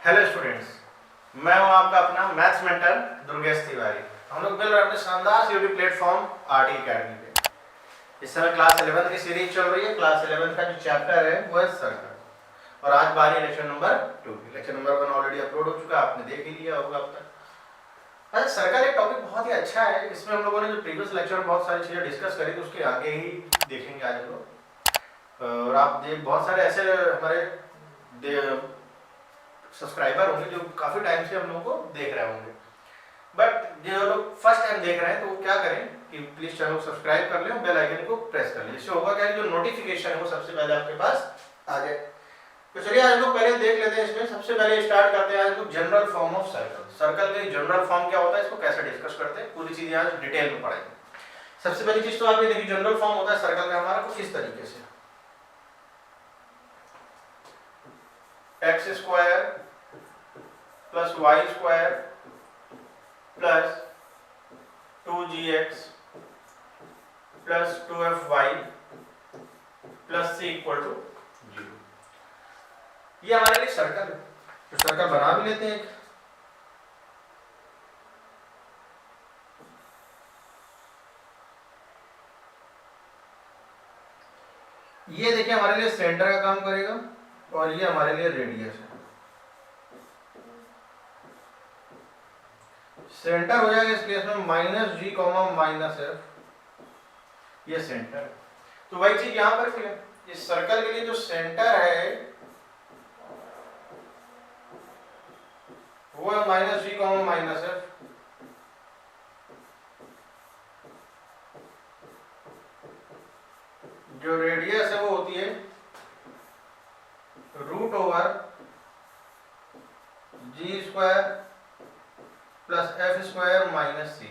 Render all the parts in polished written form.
Hello students, मैं हूं आपका अपना मैथ्स मेंटर दुर्गेश तिवारी। हम लोग मिल रहे हैं अपने शानदार यूट्यूब प्लेटफॉर्म आरटी अकेडमी पे। इस समय क्लास 11 की सीरीज चल रही है। क्लास 11 का जो चैप्टर है वो है सर्कल, और आज बारी लेक्चर नंबर 2 की। लेक्चर नंबर 1 ऑलरेडी अपलोड हो चुका है, आपने देख ही लिया होगा अब तक। अच्छा, सर्कल एक टॉपिक बहुत ही अच्छा है। इसमें हम लोगों ने जो प्रीवियस लेक्चर में बहुत सारी चीजें डिस्कस करी थी उसके आगे ही देखेंगे आज हम लोग। और आप देख बहुत सारे ऐसे हमारे सब्सक्राइबर होंगे जो काफी टाइम से हम लोगों को देख रहे होंगे, बट जो लोग फर्स्ट टाइम देख रहे हैं तो वो क्या करें कि प्लीज चैनल को सब्सक्राइब कर लें, बेल आइकन को प्रेस कर लें। इससे होगा क्या, जो नोटिफिकेशन है वो सबसे पहले आपके पास आ जाए। तो चलिए आज लोग पहले देख लेते हैं। इसमें सबसे पहले स्टार्ट करते हैं आज लोग general form of circle. Circle का जनरल फॉर्म क्या होता है, इसको कैसे डिस्कस करते हैं, पूरी चीजें आज डिटेल में पढ़ेंगे। सबसे पहली चीज तो आपने देखी, जनरल फॉर्म होता है सर्कल का हमारा कुछ इस तरीके से, x square plus y square plus 2gx plus 2fy plus c equal to 0। ये हमारे लिए सर्कल है। तो सर्कल बना भी लेते हैं एक। ये देखिए हमारे लिए सेंटर का काम करेगा और ये हमारे लिए रेडियस है। सेंटर हो जाएगा इस केस में minus G comma minus F, ये सेंटर है। तो वही चीज यहां पर भी है। इस सर्कल के लिए जो सेंटर है वो है minus G comma minus F. जो रेडियस है वो होती है root over G square plus F square minus C.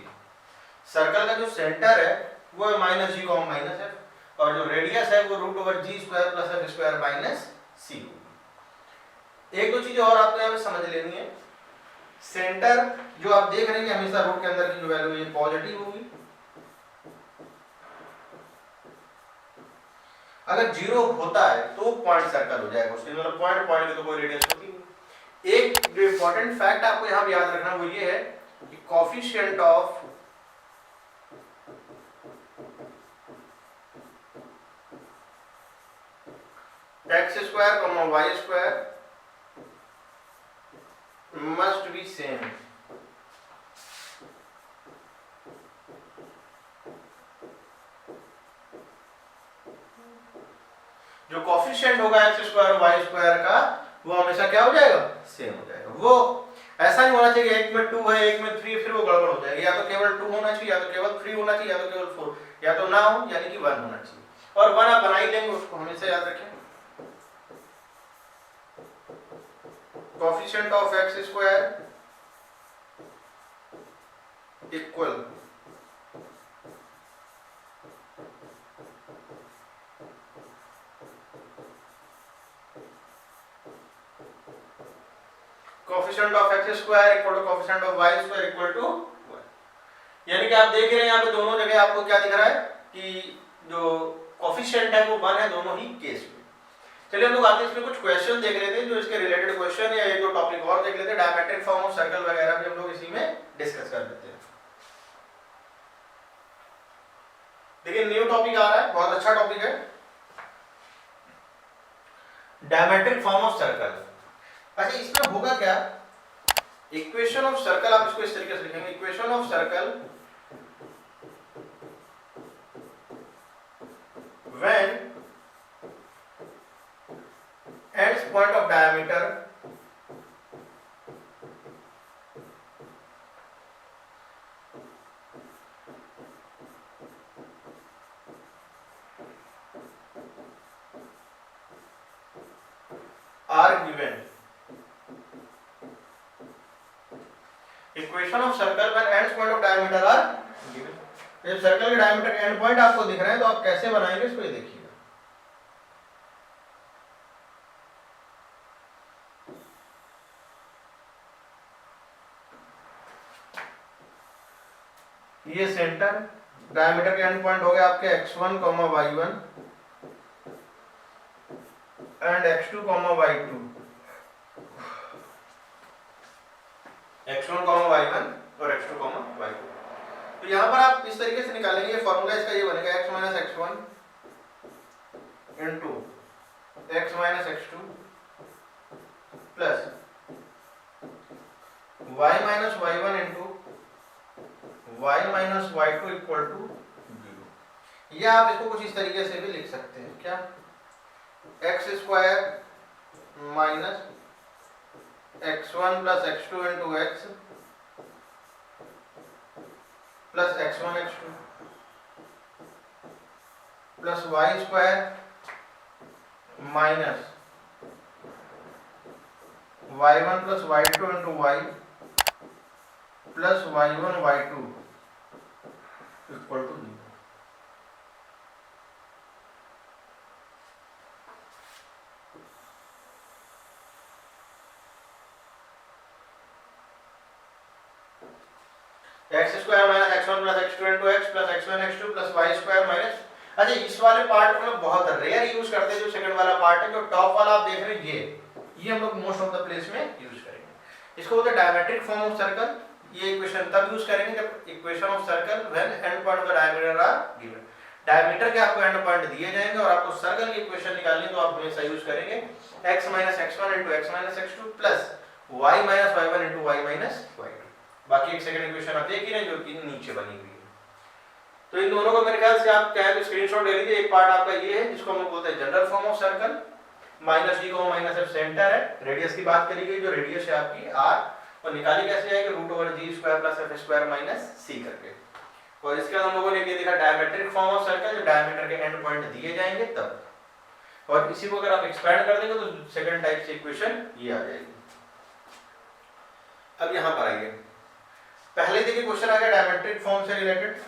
Circle का जो सेंटर है वो है minus G comma minus F, और जो रेडियस है वो root over G square plus F square minus C. एक दो चीजें और आपको यहाँ पे समझ लेनी है। सेंटर जो आप देख रहे हैं हमेशा रूट के अंदर की जो वैल्यू है पॉजिटिव होगी। अगर जीरो होता है तो पॉइंट सर्कल हो जाएगा, उसके मतलब पॉइंट पॉइंट की तो कोई रेडियस होती नहीं। एक जो इंपॉर्टेंट फैक्ट आपको यहाँ पे याद रखना वो ये है कि coefficient of x square comma y square must be same. जो कोफिशिएंट होगा एक्स स्क्वायर और वाई स्क्वायर का वो हमेशा क्या हो जाएगा, सेम हो जाएगा। वो ऐसा नहीं होना चाहिए एक में 2 है एक में 3, फिर वो गड़बड़ हो जाएगी। या तो केवल 2 होना चाहिए, या तो केवल 3 होना चाहिए, या तो केवल 4, या तो ना हो यानी कि 1 होना चाहिए। और 1 आप बना ही लेंगे, उसको हमेशा याद रखें। Coefficient of x square equal coefficient of x square equal to coefficient of y square equal to 1। यानी कि आप देख रहे हैं यहाँ पे दोनों जगह आपको क्या दिख रहा है कि जो कोफिशिएंट है वो 1 है दोनों ही केस में। चलिए हम लोग आते हैं इसमें कुछ क्वेश्चन देख रहे थे जो इसके रिलेटेड क्वेश्चन या एक दो टॉपिक और देख लेते हैं। डायमेट्रिक फॉर्म ऑफ सर्कल वगैरह भी हम लोग इसी में डिस्कस कर लेते हैं। देखिए न्यू टॉपिक आ रहा है, बहुत अच्छा टॉपिक है, डायमेट्रिक फॉर्म ऑफ सर्कल। अच्छा इसमें होगा क्या, इक्वेशन ऑफ सर्कल आप इसको इस तरीके से लिखेंगे, equation of circle when ends point of diameter are given. Equation of circle when ends point of diameter are given. जब सर्कल के डायमीटर के एंड पॉइंट आपको दिख रहे हैं तो आप कैसे बनाएंगे इसको ये देखिएगा। ये सेंटर, डायमीटर के एंड पॉइंट हो गए आपके x1, y1 and x2, y2। x1, y1 और x2, y2। तो यहाँ पर आप इस तरीके से निकालेंगे, फॉर्मूला इसका ये बनेगा x minus x1 into x minus x2 plus y minus y1 into y minus y2 equal to 0। या आप इसको कुछ इस तरीके से भी लिख सकते हैं, क्या, x square minus x1 plus x2 into x plus x1 x2 plus y square minus y1 plus y2 into y plus y1 y2 equal to 0। X square minus x1 plus x2 into x plus x1 x2 plus y square minus, अच्छा इस वाले part को हम बहुत rare use करते हैं, जो second वाला पार्ट है, जो टॉप वाला आप देख रहे हैं ये हम लोग मोस्ट ऑफ द प्लेस में यूज करेंगे। इसको बोलते हैं डायमेट्रिक फॉर्म ऑफ सर्कल। ये इक्वेशन तब यूज करेंगे जब equation of circle when end point of the diameter are given. Diameter के आपको एंड पॉइंट दिए जाएंगे और आपको सर्कल की इक्वेशन निकालनी है, तो आप हमेशा यूज करेंगे x minus x1 into x minus x2 plus y minus y1 into y minus y2। बाकी एक सेकंड इक्वेशन आप देख ही रहे हैं जो कि नीचे बनी हुई है। तो इन दोनों को मेरे ख्याल से आप चाहे स्क्रीनशॉट ले लीजिए। एक पार्ट आपका ये है जिसको हम लोग बोलते हैं general form of circle, minus d को माइनस f सेंटर है, रेडियस की बात करी गई, जो रेडियस है आपकी r, और निकाली कैसे जाएगी root over g square plus f square minus c करके। और इसके बाद हम लोगों ने ये देखा डायमेट्रिक फॉर्म ऑफ सर्कल, जब डायमीटर के एंड पॉइंट दिए जाएंगे तब, और इसी को अगर आप एक्सपैंड कर देंगे तो सेकंड टाइप से इक्वेशन ये आ जाएगी। अब यहां पर आइए, पहले देखिए क्वेश्चन आ गया डायमेट्रिक फॉर्म से related.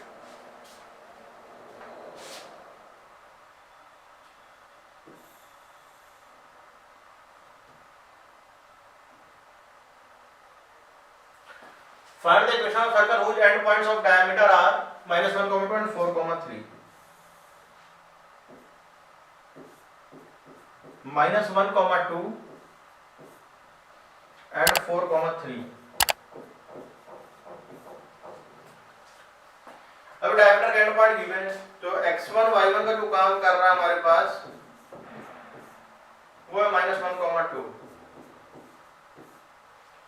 Find the equation of circle whose end points of diameter are -1, 2 and 4, 3. -1, 2 and 4, 3. अब डायमीटर का एंड पॉइंट गिवन है, तो x1 y1 का जो काम कर रहा है हमारे पास वो है -1, 2,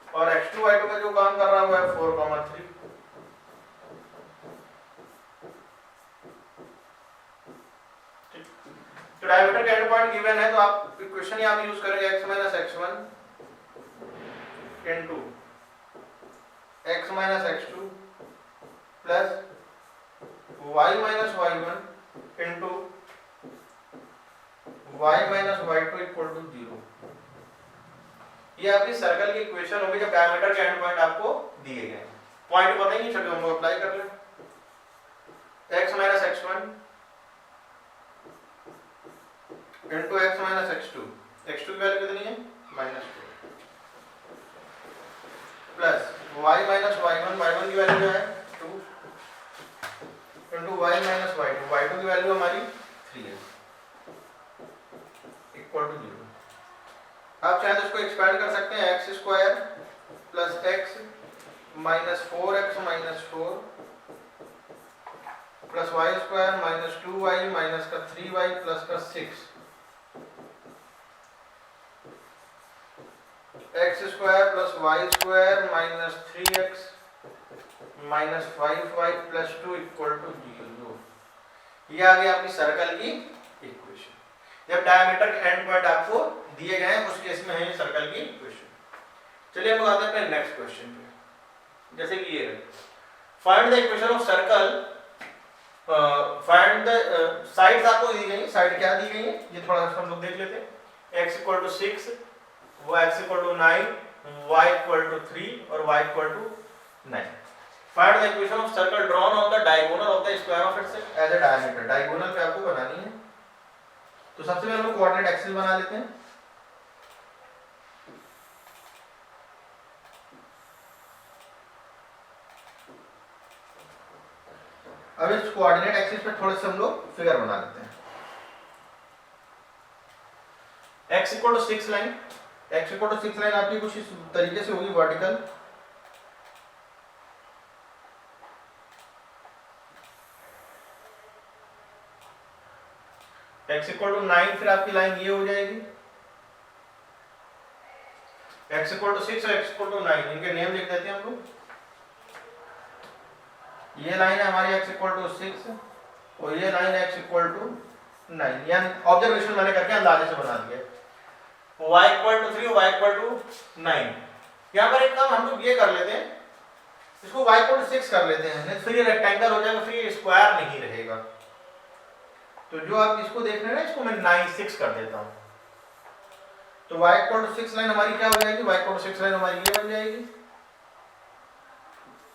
और x2 y2 का जो काम कर रहा है वो है 4, 3। तो डायमीटर का एंड पॉइंट गिवन है, तो आप इक्वेशन यहां पे यूज करेंगे x minus x1 into x minus x2 plus y minus y1 into y minus y2 equal to 0। ये आपकी सर्कल की इक्वेशन होगी जब डायमीटर के एंड पॉइंट आपको दिए गए। पॉइंट बताइए, चलिए हम लोग अप्लाई कर लें। x minus x1 into x minus x2, x2 की वैल्यू कितनी है -2, plus y minus y1, y1 की वैल्यू क्या है 2 into y minus y2, y2 की वैल्यू हमारी 3 है, इक्वल टू 0। आप चाहे तो इसको एक्सपैंड कर सकते हैं, x square plus x minus 4x minus 4 plus y square minus 2y minus का 3y प्लस का 6, x square plus y square minus 3x minus 5y plus 2 equal to 0। ये आ गया आपकी सर्कल की इक्वेशन। जब डायमीटर के एंड पॉइंट आपको दिए गए हैं उस केस में है ये सर्कल की इक्वेशन। चलिए हम लोग आते हैं अपने नेक्स्ट क्वेश्चन पे, जैसे कि ये find the equation of circle, find the sides आपको दी गई। साइड क्या दी गई है ये थोड़ा सा हम लोग देख लेते हैं। x equal to 6, x equal to 9, y equal to 3 और y equal to 9। Find the equation of circle drawn on the diagonal of the square of its edge a diameter. Diagonal पे आपको बनानी है, तो सबसे पहले हम लोग कोऑर्डिनेट एक्सिस बना लेते हैं। अब इस कोऑर्डिनेट एक्सिस पे थोड़े से हम लोग फिगर बना लेते हैं। x equal to 6 line, x equal to 6 line आपकी कुछ इस तरीके से होगी वर्टिकल, x इक्वल टू 9, फिर आपकी लाइन ये हो जाएगी x इक्वल टू 6 और x इक्वल टू 9, इनके नेम लिख देते हैं हम लोग। ये लाइन है हमारी x इक्वल टू 6 और ये लाइन x इक्वल टू 9, यानी ऑब्जर्वेशन मैंने करके अंदाजे से बना दिया। y इक्वल टू 3 और y इक्वल टू 9। यहाँ पर एक काम हम लोग ये कर लेते हैं, इसको y इक्वल टू 6 कर लेते हैं, नहीं फिर ये रेक्टेंगल हो जाएगा, फिर ये स्क्वायर नहीं रहेगा। तो जो आप इसको देख रहे हैं ना, इसको मैं 6 कर देता हूँ। तो y इक्वल टू 6 लाइन हमारी क्या हो जाएगी, y इक्वल टू 6 लाइन हमारी ये बन जाएगी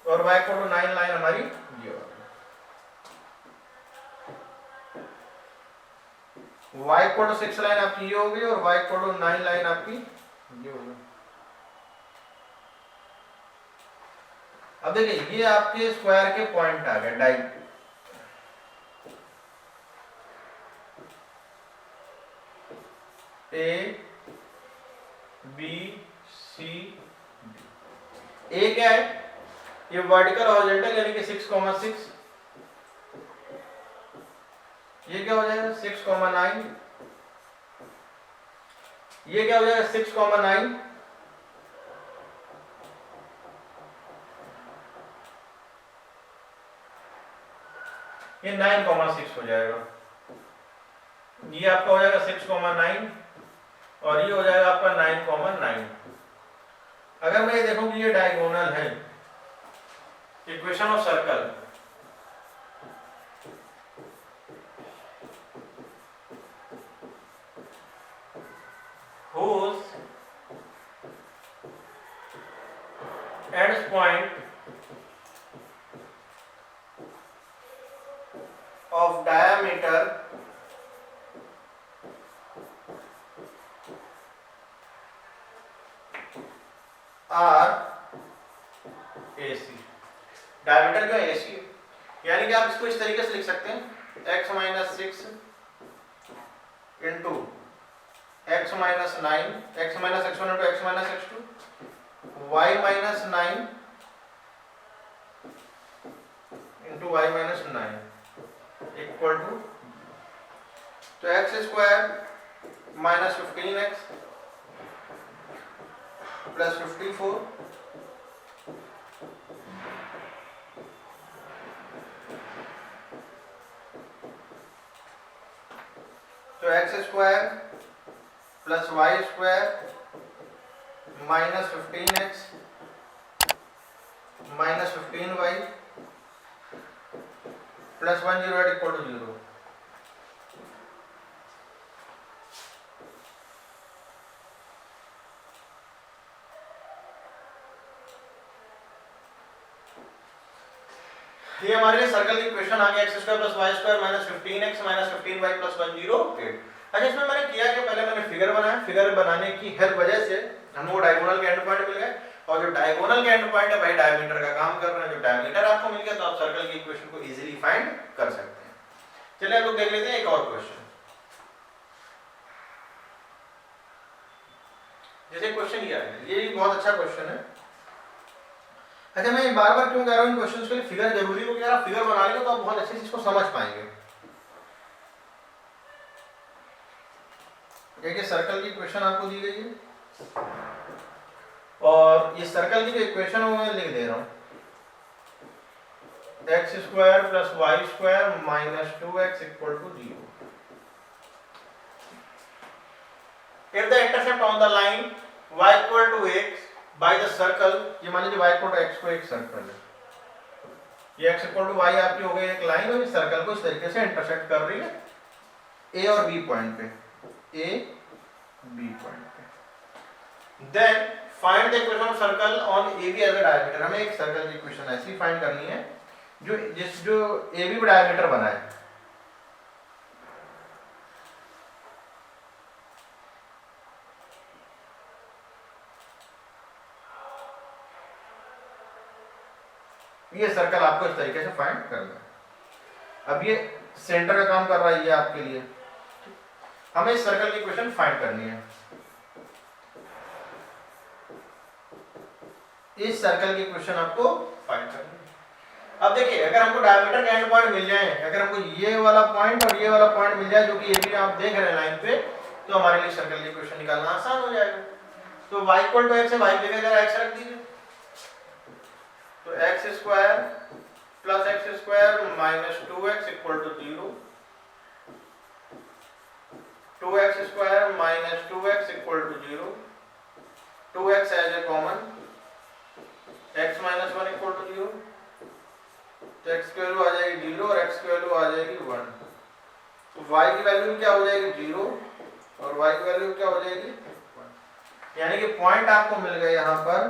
और y इक्वल टू 9 लाइन हमारी ये होगी। y इक्वल टू 6 लाइन आपकी ये होगी और y इक्वल टू 9 लाइन आपकी ये होगी। अब देखिए ये आपके स्क्वायर के पॉइंट आ गए, die A B C D. A क्या है, ये वर्टिकल हॉरिजॉन्टल यानी कि 6,6, ये क्या हो जाएगा 6,9, ये क्या हो जाएगा 6,9, ये 9,6 हो जाएगा। ये आपका हो जाएगा 6,9 और ये हो जाएगा आपका 9,9। अगर मैं ये देखूं कि ये डायगोनल है, equation of circle, whose ends point of diameter are AC। Diameter जो है AC, यानी कि आप इसको इस तरीके से लिख सकते हैं x minus 6 into x minus 9, x minus x1 into x minus x2, y minus 9 into y minus 9 equal to, तो x square minus 15x plus 54 तो x square plus y square minus 15x minus 15y plus 108 equal to 0। ये हमारे लिए circle की equation आ गया, x square plus y square minus 15x minus 15y plus 108। अच्छा, इसमें मैंने किया कि पहले मैंने फिगर बनाया, फिगर बनाने की हर वजह से हमको डायगोनल के एंड पॉइंट मिल गए और जो डायगोनल के एंड पॉइंट है भाई डायमीटर का काम कर रहे हैं। जो डायमीटर आपको मिल गया तो आप सर्कल की इक्वेशन को इजीली फाइंड कर सकते हैं। चलिए अब लोग देख लेते हैं एक और क्वेश्चन। जैसे क्वेश्चन ये है, ये भी बहुत अच्छा क्वेश्चन है। अच्छा, मैं बार बार क्यों कह रहा हूँ इन क्वेश्चंस के लिए फिगर जरूरी हो, क्योंकि आप फिगर बना लेंगे तो आप बहुत अच्छे से इसको समझ पाएंगे। देखिए सर्कल की इक्वेशन आपको दी गई है और ये सर्कल की जो इक्वेशन है वो मैं लिख दे रहा हूँ, x square plus y square minus 2x equal to 0। If the intercept on the line y equal to x by the circle, ये मान लीजिए y equal to x को एक सर्कल है, ये x equal to y आपकी हो गई एक लाइन और इस सर्कल को इस तरीके से इंटरसेक्ट कर रही है a और b पॉइंट पे, a b पॉइंट पे। Then find the equation of circle on AB as a diameter। हमें एक सर्कल की इक्वेशन ऐसी फाइंड करनी है जो AB डायमीटर बनाए। ये सर्कल आपको इस तरीके से फाइंड करना है। अब ये सेंटर का काम कर रहा है ये आपके लिए, हमें इस सर्कल की इक्वेशन फाइंड करनी है। इस सर्कल की इक्वेशन आपको फाइंड करनी है। अब देखिए अगर हमको डायमीटर का एंड पॉइंट मिल जाए, अगर हमको ये वाला पॉइंट और ये वाला पॉइंट मिल जाए जो कि ये भी आप देख रहे हैं लाइन पे, तो हमारे लिए सर्कल की इक्वेशन निकालना आसान हो जाएगा। तो y इक्वल टू x है, y की जगह x रख दीजिए, तो x square plus x square minus 2x equal to 0, 2x square minus 2x equal to 0, 2x as a common, x minus 1 equal to 0, तो x की वैल्यू आ जाएगी 0 और x की वैल्यू आ जाएगी 1, तो y की वैल्यू क्या हो जाएगी 0 और y की वैल्यू क्या हो जाएगी 1। यानी कि पॉइंट आपको मिल गए यहाँ पर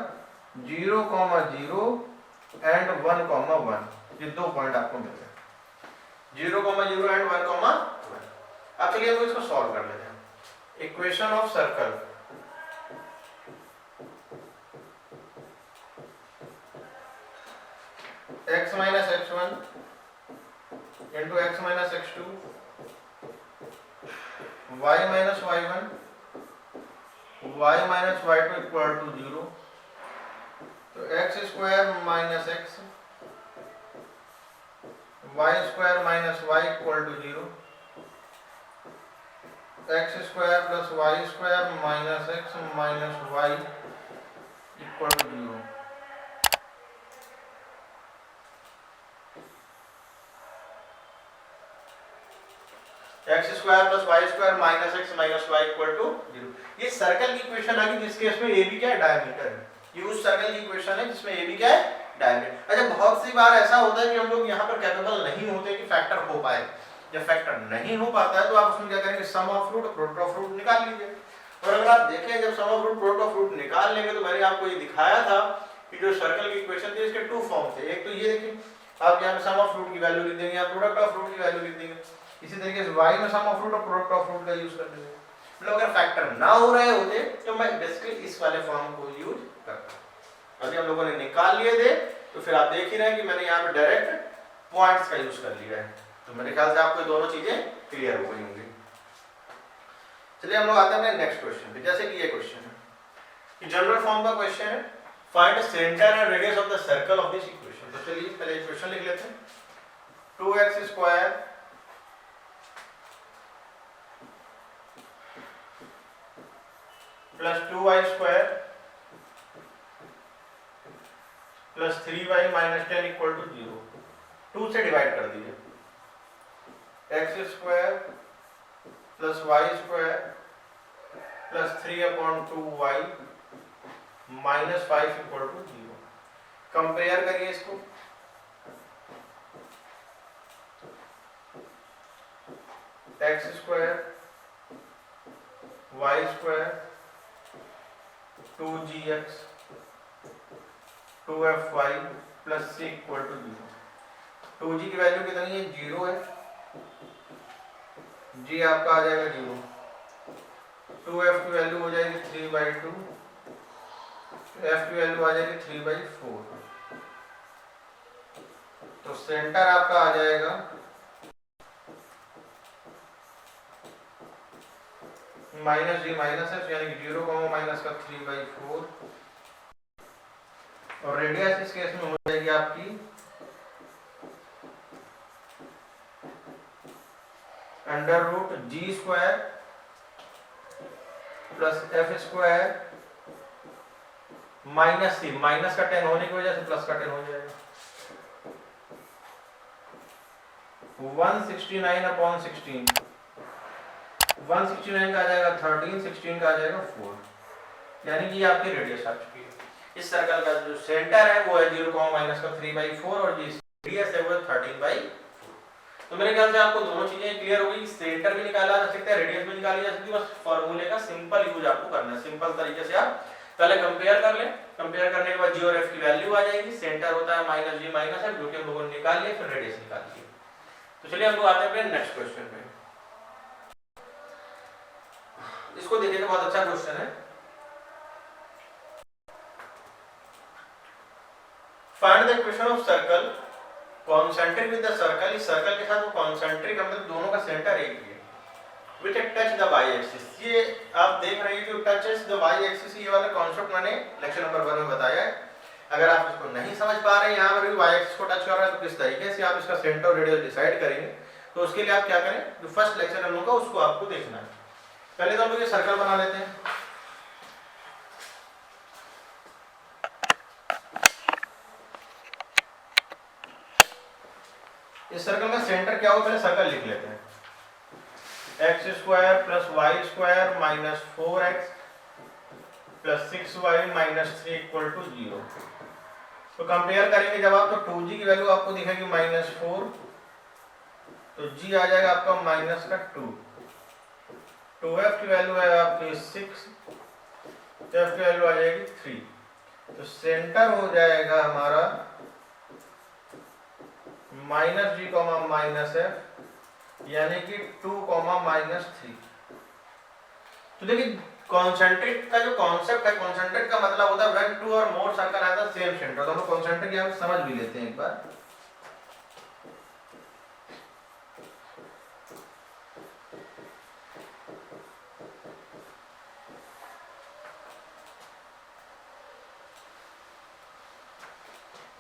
0, 0 एंड 1, 1, ये दो पॉइंट आपको मिल गए 0, 0 एंड 1, 1। अब चलिए हम इसको सॉल्व कर लेते हैं। Equation of circle, x minus x1 into x minus x2 y minus y1 y minus y2 equal to 0, तो x square minus x, y square minus y equal to 0, x square plus y square minus x minus y equal to 0। X square plus y square minus x minus y equal to 0। ये circle की equation आ गई जिस case में A B क्या है, diameter है। ये उस सर्कल की इक्वेशन है जिसमें ए बी क्या है, डायमीटर। अच्छा बहुत सी बार ऐसा होता है कि हम लोग यहाँ पर कैपेबल नहीं होते कि फैक्टर हो पाए। जब फैक्टर नहीं हो पाता है तो आप उसमें क्या करेंगे, सम ऑफ रूट और प्रोडक्ट ऑफ रूट निकाल लीजिए। और अगर आप देखें जब sum of root product of root निकाल लेंगे तो मैंने आपको ये दिखाया था कि जो सर्कल की इक्वेशन थी इसके टू फॉर्म थे। एक तो ये देखिए, आप यहाँ पे सम ऑफ रूट की वैल्यू लिख देंगे या प्रोडक्ट ऑफ रूट की वैल्यू लिख देंगे। इसी तरीके से y में सम ऑफ रूट और प्रोडक्ट ऑफ रूट का यूज कर देंगे। मतलब अगर फैक्टर ना हो रहे होते तो मैं बेसिकली इस वाले फॉर्म को यूज करता। अभी हम लोगों ने निकाल लिए थे तो फिर आप देख ही रहे हैं कि मैंने यहाँ पे डायरेक्ट पॉइंट्स का यूज कर लिया है। तो मेरे ख्याल से आपको दोनों चीजें क्लियर हो गई होंगी। चलिए हम लोग आते हैं नेक्स्ट क्वेश्चन पे। जैसे कि ये क्वेश्चन है कि जनरल फॉर्म का क्वेश्चन है, find centre and radius of the circle of this equation. तो चलिए पहले इक्वेशन लिख लेते हैं। 2x square plus 2y square plus 3y minus 10 equal to 0। 2 से डिवाइड कर दीजिए। x square plus y square plus 3/2y minus 5 equal to 0। Compare करिए इसको। x square y square 2gx 2fy plus c equal to 0। 2g की value कितनी है, 0 है। g आपका आ जाएगा 0। 2f की वैल्यू हो जाएगी 3/2, f की वैल्यू आ जाएगी 3/4। तो सेंटर आपका आ जाएगा माइनस जी माइनस एफ, यानी कि 0, माइनस का 3/4 और रेडियस इस केस में हो जाएगी आपकी under root G square plus F square minus C, minus का 10 होने की वजह से प्लस का 10 हो जाएगा। 169/16, 169 का आ जाएगा 13, 16 का आ जाएगा 4, यानी कि आपकी रेडियस आ चुकी है। इस सर्कल का जो सेंटर है वो है 0, माइनस का 3/4 और ये रेडियस है वो 13/4। तो मेरे ख्याल से आपको दोनों चीजें क्लियर हो गई। सेंटर भी निकाला जा सकता है, रेडियस भी निकाली जा सकती है। बस फॉर्मूले का सिंपल यूज आपको करना है। सिंपल तरीके से आप पहले कंपेयर कर लें। कंपेयर करने के बाद जी और एफ की वैल्यू आ जाएगी। सेंटर होता है माइनस जी माइनस एफ, जो कि हम लोगों ने निकाल लिया। फिर रेडियस निकाल लीजिए। तो चलिए हम लोग आते हैं नेक्स्ट क्वेश्चन पे। इसको देखिए, बहुत अच्छा क्वेश्चन है। Find the equation of circle concentric with the circle. इस सर्कल के साथ वो कॉन्सेंट्रिक, मतलब दोनों का सेंटर एक ही है। Which touch the y axis. ये आप देख रहे हैं कि टचेस द वाई एक्सिस। ये वाला कॉन्सेप्ट मैंने लेक्चर नंबर 1 में बताया है अगर आप इसको नहीं समझ पा रहे हैं, यहाँ पर भी वाई एक्सिस को टच कर रहा है, तो किस तरीके से आप इसका सेंटर और रेडियस डिसाइड करेंगे, तो उसके लिए आप क्या करें, जो फर्स्ट लेक्चर हम लोग का उसको आपको देखना है। पहले तो हम लोग ये सर्कल बना लेते हैं। इस सर्कल का सेंटर क्या हो, पहले सर्कल लिख लेते हैं। X square plus y square minus 4x plus 6y minus 3 equal to 0। तो कंपेयर करेंगे जब आप, तो 2g की वैल्यू आपको दिखेगी -4, तो g आ जाएगा आपका माइनस का 2, 2f की वैल्यू है आपकी 6, f की वैल्यू आ जाएगी 3, तो सेंटर हो जाएगा हमारा -g, -f, यानी कि 2, -3। तो देखिए कॉन्सेंट्रिक का जो कॉन्सेप्ट है, कॉन्सेंट्रिक का मतलब होता है व्हेन टू और more circle have the same centre. तो हम कॉन्सेंट्रिक यहाँ समझ भी लेते हैं एक बार।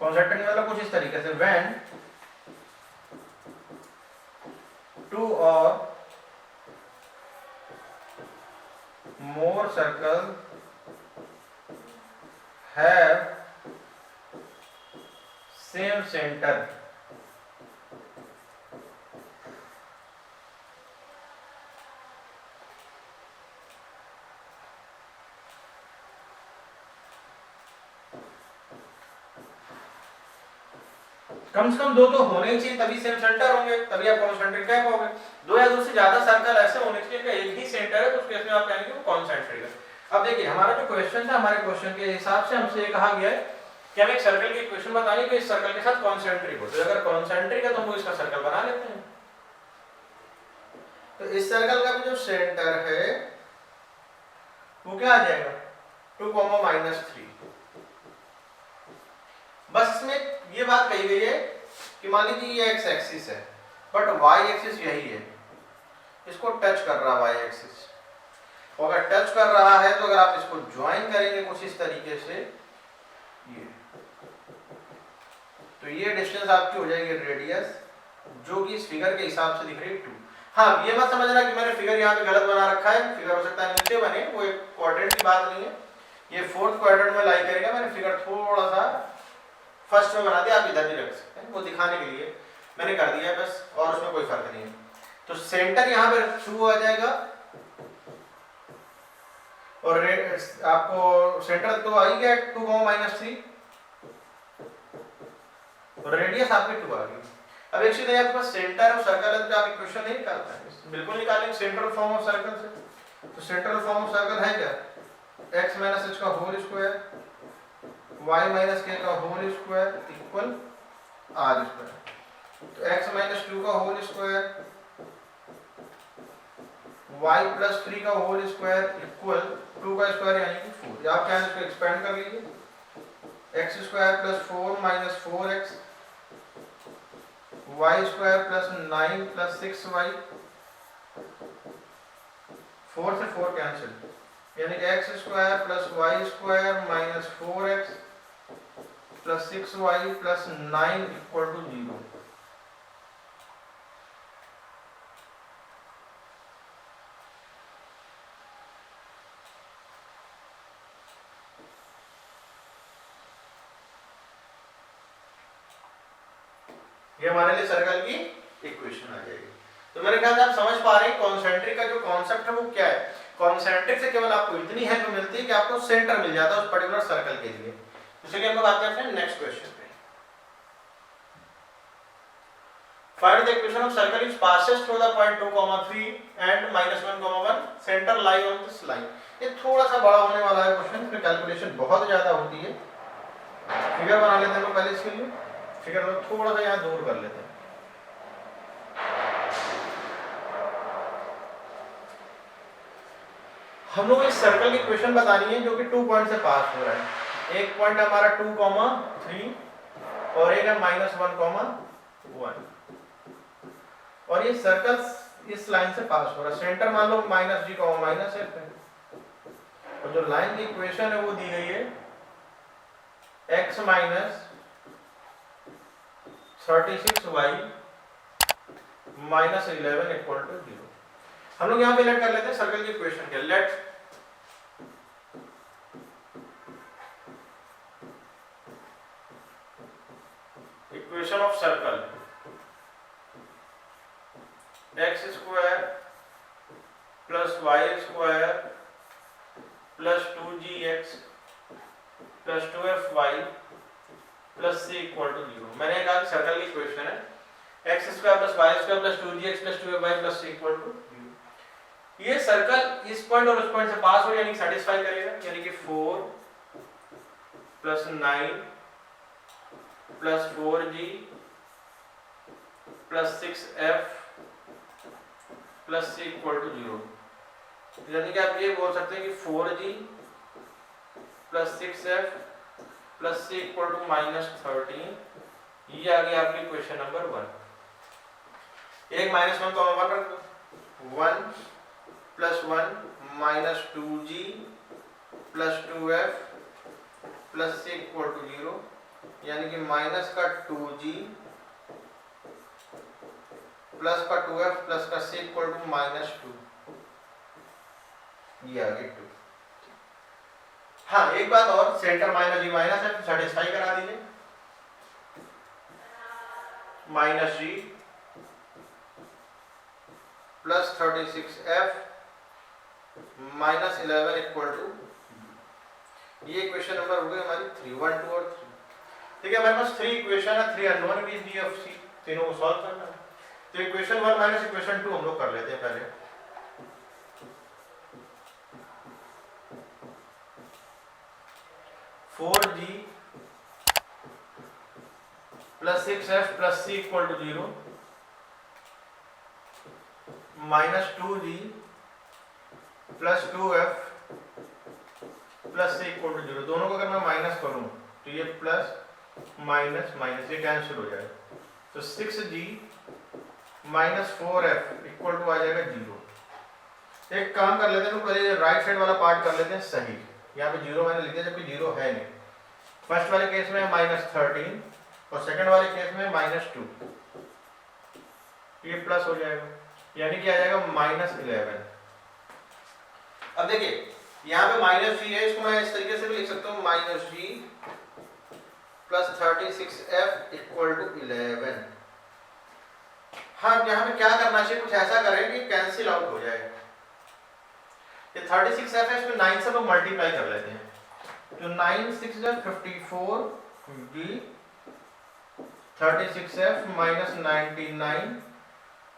कॉन्सेंट्रिक मतलब कुछ इस तरीके से, व्हेन टू और more circle have same center, कम से कम दो तो होने ही चाहिए, तभी सेम सेंटर होंगे, तभी आप कॉन्सेंट्रिक कह पाओगे। दो या दो से ज्यादा सर्कल ऐसे होने चाहिए कि एक ही सेंटर है, तो उस केस में आप कहेंगे वो कॉन्सेंट्रिक है। अब देखिए हमारा जो क्वेश्चन था, हमारे क्वेश्चन के हिसाब से हमसे ये कहा गया है कि हम एक सर्कल की इक्वेशन बताएंगे कि इस सर्कल के साथ कॉन्सेंट्रिक हो, तो अगर कॉन्सेंट्रिक है तो हम इसका सर्कल बना लेते हैं। तो इस सर्कल का भी जो सेंटर है वो क्या आ जाएगा, 2, -3। बस इसमें ये बात कही गई है कि मान लीजिए ये एक्स एक्सिस है, बट वाई एक्सिस यही है, इसको टच कर रहा है वाई एक्सिस। और अगर टच कर रहा है तो अगर आप इसको ज्वाइन करेंगे कुछ इस तरीके से, ये तो ये डिस्टेंस आपकी हो जाएगी रेडियस, जो कि इस फिगर के हिसाब से दिख रही है 2। हाँ ये मत समझना कि मैंने फिगर यहाँ पे गलत बना रखा है, फिगर हो सकता है नीचे बने, वो एक क्वाड्रेंट की बात नहीं है, ये 4th क्वाड्रेंट में लाई करेगा। मैंने फिगर थोड़ा सा फर्स्ट में बना दिया, आप इधर भी रख सकते हैं, वो दिखाने के लिए मैंने कर दिया है बस, और उसमें कोई फर्क नहीं है। तो सेंटर यहाँ पे 2 आ जाएगा, और आपको सेंटर तो आ ही गया 2, -3, और रेडियस आपकी 2 आ गई। अब एक चीज है, आपके पास सेंटर और सर्कल है, तो आप इक्वेशन नहीं निकाल पाएंगे, बिल्कुल निकालेंगे सेंट्रल फॉर्म ऑफ सर्कल से। तो सेंट्रल फॉर्म ऑफ सर्कल है क्या, x - h का होल स्क्वायर y - k का whole square equal r square. तो x - 2 का होल स्क्वायर y + 3 का होल स्क्वायर इक्वल 2 का स्क्वायर यानी कि 4। या आप क्या इसको एक्सपेंड कर लीजिए, x² + 4 - 4x y² + 9 + 6y, 4 से 4 कैंसिल, यानी कि x² + y² - 4x + 6y + 9 = 0। ये हमारे लिए सर्कल की इक्वेशन आ जाएगी। तो मेरे ख्याल से आप समझ पा रहे हैं कॉन्सेंट्रिक का जो कॉन्सेप्ट है वो क्या है। कॉन्सेंट्रिक से केवल आपको इतनी हेल्प मिलती है कि आपको सेंटर मिल जाता है उस पर्टिकुलर सर्कल के लिए। तो चलिए हम लोग आते हैं अपने नेक्स्ट क्वेश्चन पे। Find the equation of circle which passes through the point 2, 3 and -1, 1 centre lie on this line. ये थोड़ा सा बड़ा होने वाला है क्वेश्चन, इसमें कैलकुलेशन बहुत ज्यादा होती है। फिगर बना लेते हैं तो पहले इसके लिए फिगर को थोड़ा सा यहाँ दूर कर लेते हैं। हम लोग इस सर्कल की इक्वेशन बतानी है जो कि 2 पॉइंट से पास हो रहा है। एक पॉइंट हमारा 2, 3 और एक है -1, 1 और ये सर्कल इस लाइन से पास हो रहा है। सेंटर मान लो -g, -f है और जो लाइन की इक्वेशन है वो दी गई है x minus 36y minus 11 equal to 0। हम लोग यहाँ पे लेट कर लेते हैं सर्कल की इक्वेशन के। Let equation of circle x square plus y square plus 2gx plus 2fy plus c equal to 0। मैंने कहा कि सर्कल की इक्वेशन है x square plus y square plus 2gx plus 2fy plus c equal to 0। ये circle इस point और उस point से पास हो यानी कि सेटिस्फाई करेगा, यानी कि 4 plus 9 plus 4g plus 6f plus c equal to 0। यानी कि आप ये बोल सकते हैं कि 4g plus 6f plus c equal to minus 13। ये आ गया आपकी क्वेश्चन नंबर 1। एक माइनस 1 को 1 रख दो, 1 plus 1 minus 2g plus 2f plus c equal to 0, यानी कि माइनस का 2g प्लस का 2f प्लस का c इक्वल टू माइनस 2। ये आ गया 2। हाँ एक बात और, सेंटर माइनस जी माइनस है, सेटिस्फाई करा दीजिए। Minus g plus 36f minus 11 equal to, ये इक्वेशन नंबर हो गई हमारी 3, 1, 2 और 3। ठीक है, हमारे पास 3 इक्वेशन है, 3 अननोन भी दी ऑफ सी, तीनों को सॉल्व करना है। तो इक्वेशन 1 माइनस इक्वेशन 2 हम लोग कर लेते हैं पहले। Four g plus 6f plus c equal to 0 minus 2g plus 2f plus c equal to 0। दोनों को अगर मैं माइनस करूं तो ये प्लस माइनस माइनस ये कैंसिल हो जाएगा, तो 6g minus 4f equal to आ जाएगा 0। एक काम कर लेते हैं, तो पहले राइट साइड वाला पार्ट कर लेते हैं सही। यहाँ पे 0 मैंने लिख दिया जबकि 0 है नहीं। फर्स्ट वाले केस में माइनस 13 और सेकंड वाले केस में माइनस 2, ये प्लस हो जाएगा, यानी कि आ जाएगा माइनस 11। अब देखिए यहाँ पे माइनस जी है, इसको मैं इस तरीके से भी लिख सकता हूँ, minus g plus 36f equal to 11। हाँ यहाँ पे क्या करना चाहिए, कुछ ऐसा करें कि कैंसिल आउट हो जाए। ये 36f है, इसमें 9 से हम मल्टीप्लाई कर लेते हैं, तो 9 6 54 g 36f माइनस 99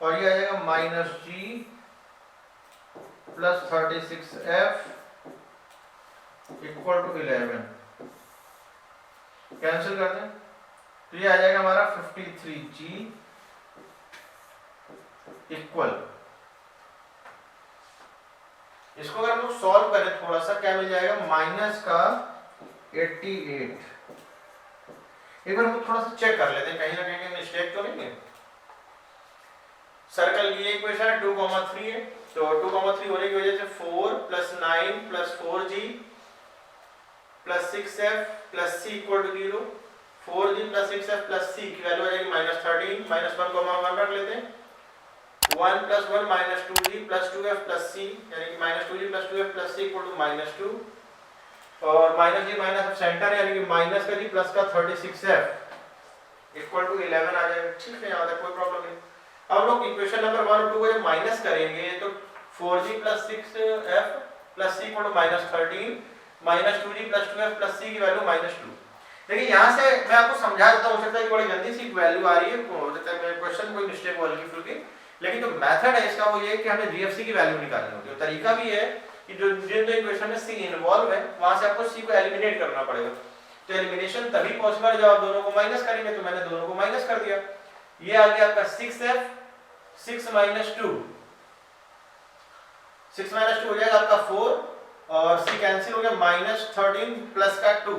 और ये आ जाएगा minus g plus 36f equal to 11। Cancel कर दें तो ये आ जाएगा हमारा 53g इक्वल, इसको अगर हम लोग सॉल्व करें थोड़ा सा, क्या मिल जाएगा, माइनस का 88। एक बार हम लोग थोड़ा सा चेक कर लेते हैं कहीं ना कहीं मिस्टेक तो नहीं है। सर्कल की इक्वेशन है 2,3 है, तो 2,3 होने की वजह से 4 plus 9 plus 4g plus 6f plus c equal to 0। 4g plus 6f plus c की वैल्यू आ जाएगी माइनस 13, माइनस 1 रख लेते हैं। 1 plus 1 minus 2g plus 2f plus c, यानी कि minus 2g plus 2f plus c equal to minus 2, और minus g minus centre यानी कि माइनस का जी प्लस का 36f इक्वल टू 11 आ जाएगा। ठीक है, यहाँ तक कोई प्रॉब्लम नहीं। अब लोग इक्वेशन नंबर 1 और 2 को जब माइनस करेंगे तो 4g plus 6f plus c equal to minus 13, minus 2g plus 2f plus c की वैल्यू माइनस 2। देखिए यहाँ से मैं आपको समझा देता हूँ, हो सकता है कि बड़ी गंदी सी वैल्यू आ रही है, हो सकता है मेरे क्वेश्चन कोई मिस्टेक हो हल्की फुल्की, लेकिन जो मेथड है इसका वो ये है कि हमें जीएफसी की वैल्यू निकालनी होती है। तरीका भी है कि जो जिन दो इक्वेशन में सी इन्वॉल्व है वहां से आपको सी को एलिमिनेट करना पड़ेगा। तो एलिमिनेशन तभी पॉसिबल जब आप दोनों को माइनस करेंगे, तो मैंने दोनों को माइनस कर दिया। ये आ गया आपका 6f 6 माइनस 2, 6 माइनस 2 हो जाएगा आपका 4 और c कैंसिल हो गया, माइनस 13 प्लस का 2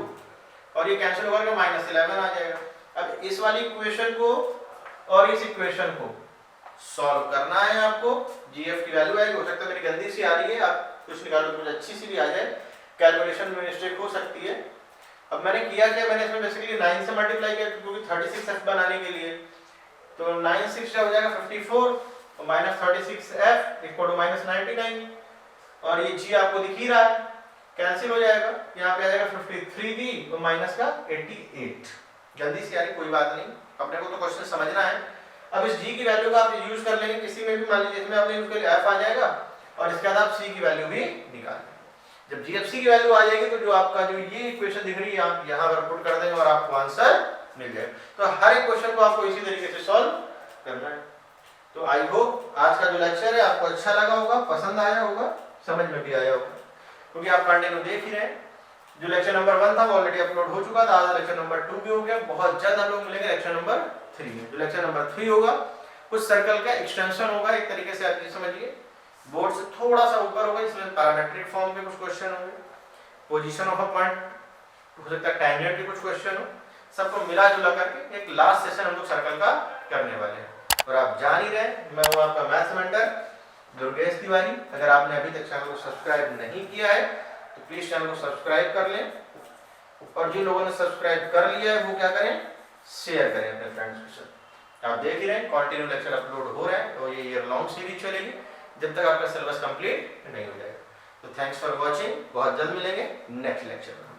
और ये कैंसिल होकर माइनस 11 आ जाएगा। अब इस वाली इक्वेशन को और इस इक्वेशन को सॉल्व करना है आपको। जीएफ की वैल्यू आएगी, हो सकता है मेरी गंदी सी आ रही है, आप कुछ निकालो कुछ अच्छी सी भी आ जाए, कैलकुलेशन में मिस्टेक हो सकती है। अब अब मैंने किया क्या, मैंने इसमें बेसिकली 9 से मल्टीप्लाई किया क्योंकि 36f बनाने के लिए, तो 9 6 हो जाएगा 54 और minus 36f equal to minus 99, और ये g आपको दिख ही रहा है, कैंसिल हो जाएगा, यहाँ पे आ जाएगा 53b और माइनस का 88। जल्दी से यार कोई बात नहीं, अपने को तो क्वेश्चन समझना है। अब इस g की वैल्यू का आप यूज कर लेंगे किसी में भी, मान लीजिए इसमें आपने यूज कर लिया f आ जाएगा और इसके बाद आप c की वैल्यू भी निकाल लेंगे। जब gfc की वैल्यू आ जाएगी तो जो आपका जो ये इक्वेशन दिख रही है आप यहाँ पर पुट कर देंगे और आपको आंसर मिल जाएगा। तो हर एक क्वेश्चन को आपको इसी तरीके से सॉल्व करना है। तो आई होप आज का जो लेक्चर है आपको अच्छा लगा होगा, पसंद आया होगा, समझ में भी आया होगा, क्योंकि आप कंटिन्यू देख ही रहे हैं। जो लेक्चर नंबर 1 था वो ऑलरेडी अपलोड हो चुका था, आज लेक्चर नंबर 2 भी हो गया, बहुत जल्द हम लोग मिलेंगे लेक्चर नंबर 3 में। जो लेक्चर नंबर 3 होगा कुछ सर्कल का एक्सटेंशन होगा, एक तरीके से आप ये समझिए बोर्ड से थोड़ा सा ऊपर होगा, इसमें पैरामेट्रिक फॉर्म के कुछ क्वेश्चन होंगे, पोजीशन ऑफ अ पॉइंट हो सकता है, टाइमलेट के कुछ क्वेश्चन हो, सबको मिला जुला करके एक लास्ट सेशन हम लोग सर्कल का करने वाले हैं। और आप जान ही रहे मैं हूं आपका मैथ्स मेंटर दुर्गेश तिवारी। अगर आपने अभी तक चैनल को सब्सक्राइब नहीं किया है तो प्लीज चैनल को सब्सक्राइब कर लें, और जिन लोगों ने सब्सक्राइब कर लिया है वो क्या करें, शेयर करें अपने फ्रेंड्स के साथ। आप देख ही रहे हैं कंटिन्यू लेक्चर अपलोड हो रहे हैं, तो ये ईयर लॉन्ग सीरीज चलेगी जब तक आपका सिलेबस कंप्लीट नहीं हो जाएगा। तो थैंक्स फॉर वॉचिंग, बहुत जल्द मिलेंगे नेक्स्ट लेक्चर में।